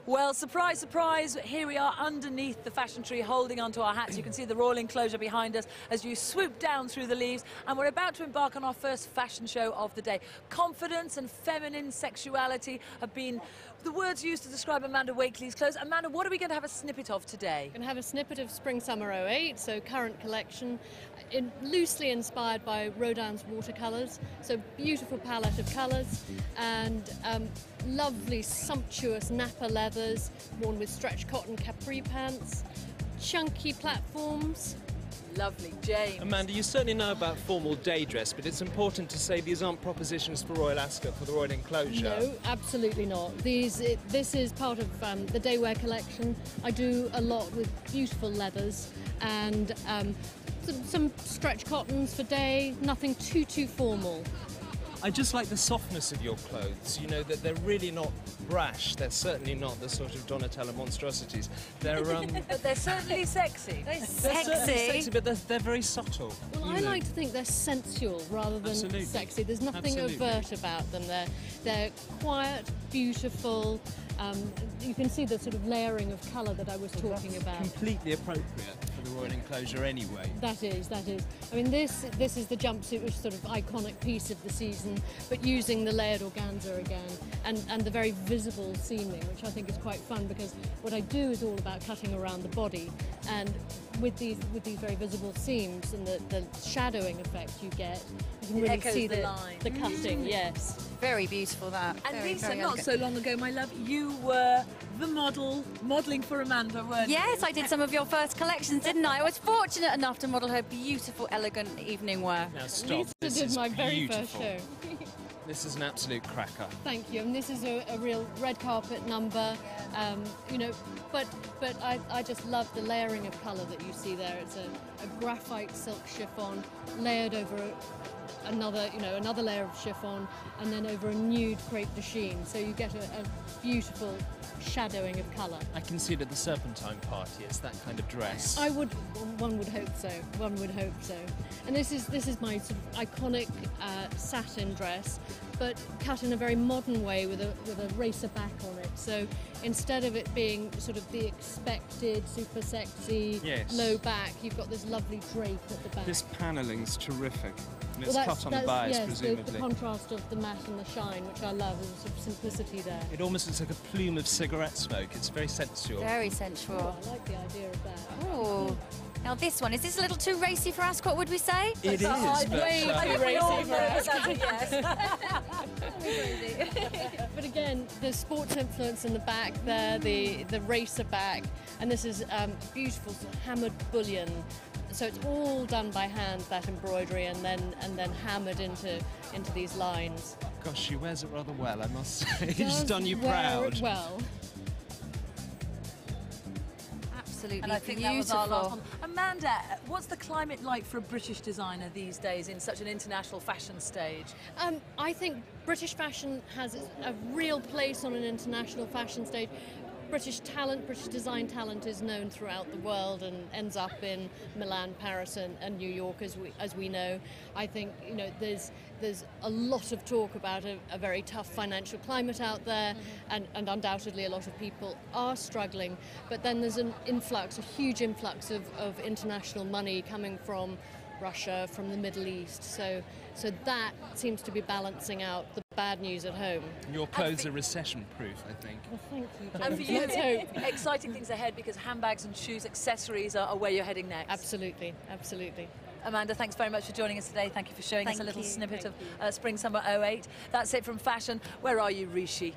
Well, surprise, surprise, here we are underneath the fashion tree holding onto our hats. You can see the royal enclosure behind us as you swoop down through the leaves, and we're about to embark on our first fashion show of the day. Confidence and feminine sexuality have been the words used to describe Amanda Wakely's clothes. Amanda, what are we going to have a snippet of today? We're going to have a snippet of Spring-Summer '08, so current collection, loosely inspired by Rodin's watercolours, so beautiful palette of colours, and lovely sumptuous Napa leathers worn with stretch cotton capri pants, chunky platforms. Lovely. James. Amanda, you certainly know about formal day dress, but it's important to say these aren't propositions for Royal Ascot, for the Royal Enclosure. No, absolutely not. This is part of the daywear collection. I do a lot with beautiful leathers and some stretch cottons for day, nothing too formal. I just like the softness of your clothes, you know, that they're really not brash. They're certainly not the sort of Donatella monstrosities. They're But they're certainly sexy. They're certainly sexy, but they're very subtle. Well, I like to think they're sensual rather than sexy. There's nothing overt about them. They're quiet, beautiful. You can see the sort of layering of colour that I was talking about. Completely appropriate for the Royal Enclosure anyway. That is. I mean, this is the jumpsuit, which is sort of iconic piece of the season, but using the layered organza again and the very visible seaming, which I think is quite fun because what I do is all about cutting around the body, and with these very visible seams and the shadowing effect you get, you can really see the cutting. Yes. Very beautiful, that. And Lisa, not so long ago, my love, you were the modelling for Amanda, weren't you? Yes, I did some of your first collections, didn't I? I was fortunate enough to model her beautiful, elegant evening wear. Now stop. Lisa did my very first show. This is an absolute cracker. Thank you. And this is a real red carpet number, you know, but I just love the layering of colour that you see there. It's a graphite silk chiffon layered over another layer of chiffon, and then over a nude crepe de chine. So you get a beautiful shadowing of colour. I can see it at the Serpentine party. It's that kind of dress. One would hope so. One would hope so. And this is my sort of iconic satin dress, but cut in a very modern way with a racer back on it. So instead of it being sort of the expected super sexy low back, you've got this lovely drape at the back. This panelling's terrific. And it's cut on the bias, presumably. The contrast of the matte and the shine, which I love, is a sort of simplicity there. It almost looks like a plume of cigarette smoke. It's very sensual. Very sensual. Oh, I like the idea of that. Oh. Now this one, is this a little too racy for Ascot, would we say? It is, way too racy for Ascot. Yes. But again, the sports influence in the back there, the racer back, and this is beautiful sort of hammered bullion. So it's all done by hand, that embroidery, and then hammered into these lines. Gosh, she wears it rather well, I must say. She's Does done you wear proud. it well. Absolutely And I think beautiful. that was our last one. Amanda, what's the climate like for a British designer these days in such an international fashion stage? I think British fashion has a real place on an international fashion stage. British design talent is known throughout the world and ends up in Milan, Paris and New York, as we know. I think, you know, there's a lot of talk about a very tough financial climate out there, and undoubtedly a lot of people are struggling. But then there's a huge influx of international money coming from Russia, from the Middle East. So that seems to be balancing out the bad news at home. Your clothes are recession-proof, I think. Well, thank you. And for you, exciting things ahead because handbags and shoes, accessories are where you're heading next. Absolutely. Amanda, thanks very much for joining us today. Thank you for showing us a little snippet of Spring-Summer '08. That's it from fashion. Where are you, Rishi?